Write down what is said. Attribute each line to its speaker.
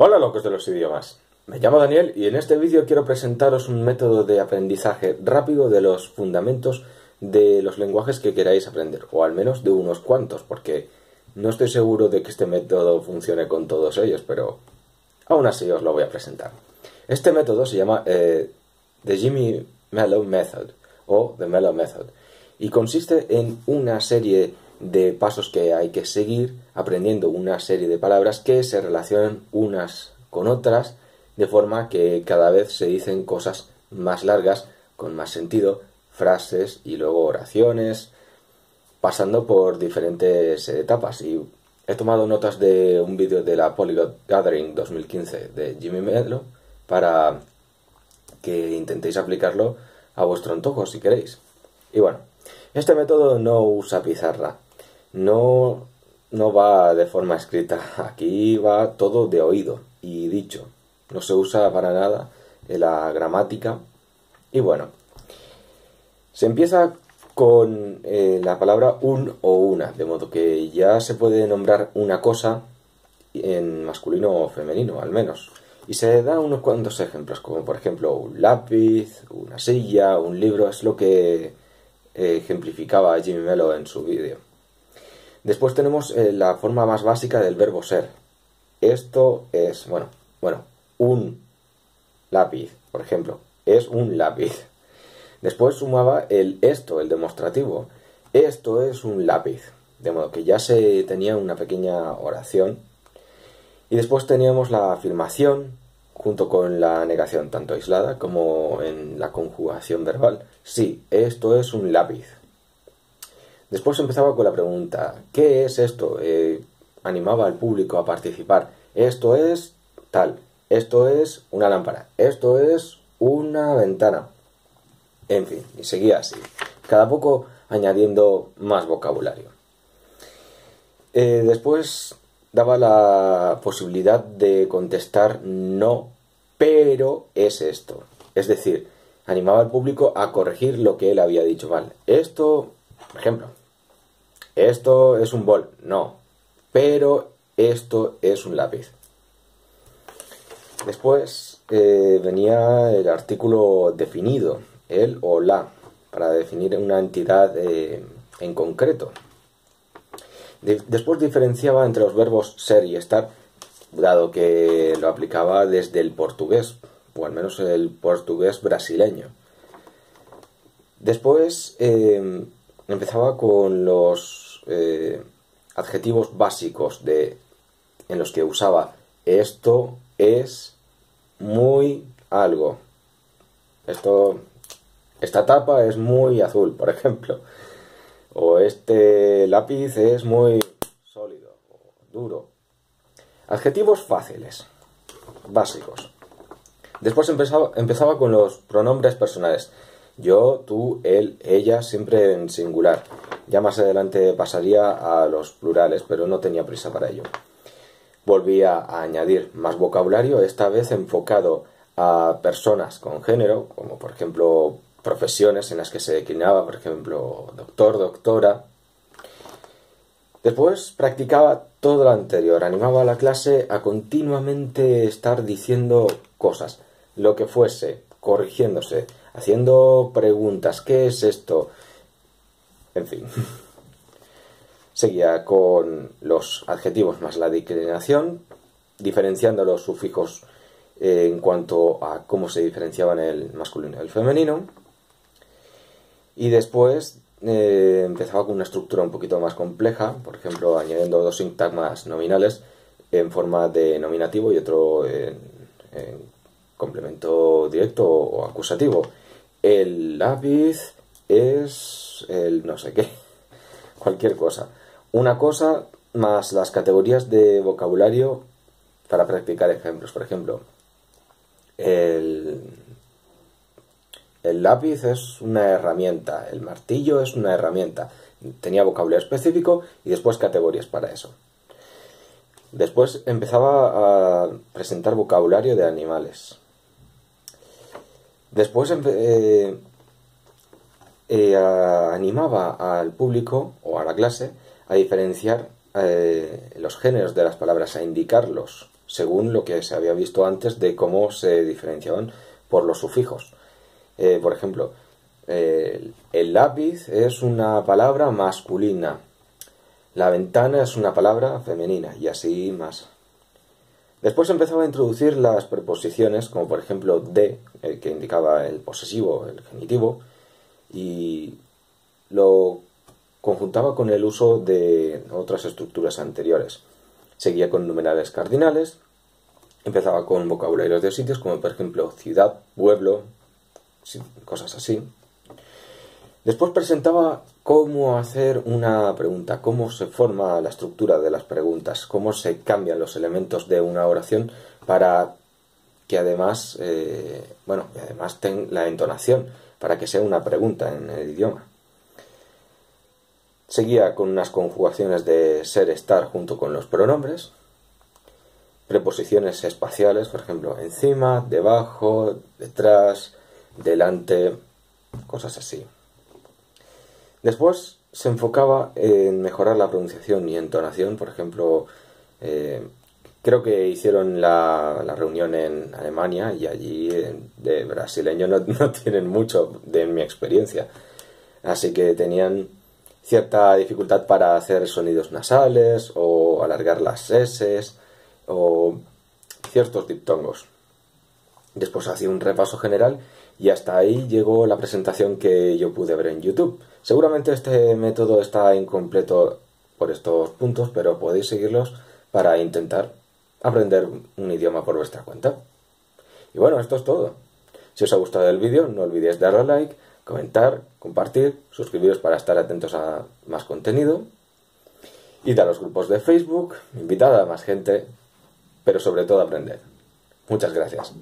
Speaker 1: Hola locos de los idiomas, me llamo Daniel y en este vídeo quiero presentaros un método de aprendizaje rápido de los fundamentos de los lenguajes que queráis aprender, o al menos de unos cuantos, porque no estoy seguro de que este método funcione con todos ellos, pero aún así os lo voy a presentar. Este método se llama The Jimmy Mello Method o The Mello Method y consiste en una serie de pasos que hay que seguir aprendiendo una serie de palabras que se relacionan unas con otras de forma que cada vez se dicen cosas más largas, con más sentido, frases y luego oraciones, pasando por diferentes etapas. Y he tomado notas de un vídeo de la Polyglot Gathering 2015 de Jimmy Mello para que intentéis aplicarlo a vuestro antojo si queréis. Y bueno, este método no usa pizarra. No va de forma escrita, aquí va todo de oído y dicho. No se usa para nada la gramática. Y bueno, se empieza con la palabra un o una, de modo que ya se puede nombrar una cosa en masculino o femenino, al menos. Y se dan unos cuantos ejemplos, como por ejemplo un lápiz, una silla, un libro, es lo que ejemplificaba Jimmy Mello en su vídeo. Después tenemos la forma más básica del verbo ser. Esto es, bueno, un lápiz, por ejemplo, es un lápiz. Después sumaba el esto, el demostrativo. Esto es un lápiz. De modo que ya se tenía una pequeña oración. Y después teníamos la afirmación junto con la negación, tanto aislada como en la conjugación verbal. Sí, esto es un lápiz. Después empezaba con la pregunta, ¿qué es esto? Animaba al público a participar. Esto es tal, esto es una lámpara, esto es una ventana. En fin, y seguía así, cada poco añadiendo más vocabulario. Después daba la posibilidad de contestar no, pero es esto. Es decir, animaba al público a corregir lo que él había dicho mal. Esto, por ejemplo, esto es un bol, no, pero esto es un lápiz. Después venía el artículo definido, el o la, para definir una entidad en concreto. Después diferenciaba entre los verbos ser y estar, dado que lo aplicaba desde el portugués, o al menos el portugués brasileño. Después empezaba con los adjetivos básicos en los que usaba esto es muy algo. Esta tapa es muy azul, por ejemplo. O este lápiz es muy sólido o duro. Adjetivos fáciles, básicos. Después empezaba con los pronombres personales. Yo, tú, él, ella, siempre en singular. Ya más adelante pasaría a los plurales, pero no tenía prisa para ello. Volvía a añadir más vocabulario, esta vez enfocado a personas con género, como por ejemplo profesiones en las que se declinaba, por ejemplo, doctor, doctora. Después practicaba todo lo anterior, animaba a la clase a continuamente estar diciendo cosas, lo que fuese, corrigiéndose, haciendo preguntas, ¿qué es esto? En fin. Seguía con los adjetivos más la declinación, diferenciando los sufijos en cuanto a cómo se diferenciaban el masculino y el femenino. Y después empezaba con una estructura un poquito más compleja, por ejemplo, añadiendo dos sintagmas nominales en forma de nominativo y otro en complemento directo o acusativo. El lápiz es el no sé qué, cualquier cosa. Una cosa más las categorías de vocabulario para practicar ejemplos. Por ejemplo, el lápiz es una herramienta, el martillo es una herramienta. Tenía vocabulario específico y después categorías para eso. Después empezaba a presentar vocabulario de animales. Después animaba al público o a la clase a diferenciar los géneros de las palabras, a indicarlos según lo que se había visto antes de cómo se diferenciaban por los sufijos. Por ejemplo, el lápiz es una palabra masculina, la ventana es una palabra femenina, y así más. Después empezaba a introducir las preposiciones, como por ejemplo de, que indicaba el posesivo, el genitivo, y lo conjuntaba con el uso de otras estructuras anteriores. Seguía con numerales cardinales, empezaba con vocabularios de sitios, como por ejemplo ciudad, pueblo, cosas así. Después presentaba cómo hacer una pregunta, cómo se forma la estructura de las preguntas, cómo se cambian los elementos de una oración para que además, tenga la entonación, para que sea una pregunta en el idioma. Seguía con unas conjugaciones de ser, estar junto con los pronombres, preposiciones espaciales, por ejemplo, encima, debajo, detrás, delante, cosas así. Después se enfocaba en mejorar la pronunciación y entonación, por ejemplo, creo que hicieron la reunión en Alemania y allí de brasileño no tienen mucho de mi experiencia, así que tenían cierta dificultad para hacer sonidos nasales o alargar las S o ciertos diptongos. Después hacía un repaso general y hasta ahí llegó la presentación que yo pude ver en YouTube. Seguramente este método está incompleto por estos puntos, pero podéis seguirlos para intentar aprender un idioma por vuestra cuenta. Y bueno, esto es todo. Si os ha gustado el vídeo, no olvidéis darle a like, comentar, compartir, suscribiros para estar atentos a más contenido, id a los grupos de Facebook, invitad a más gente, pero sobre todo aprended. Muchas gracias.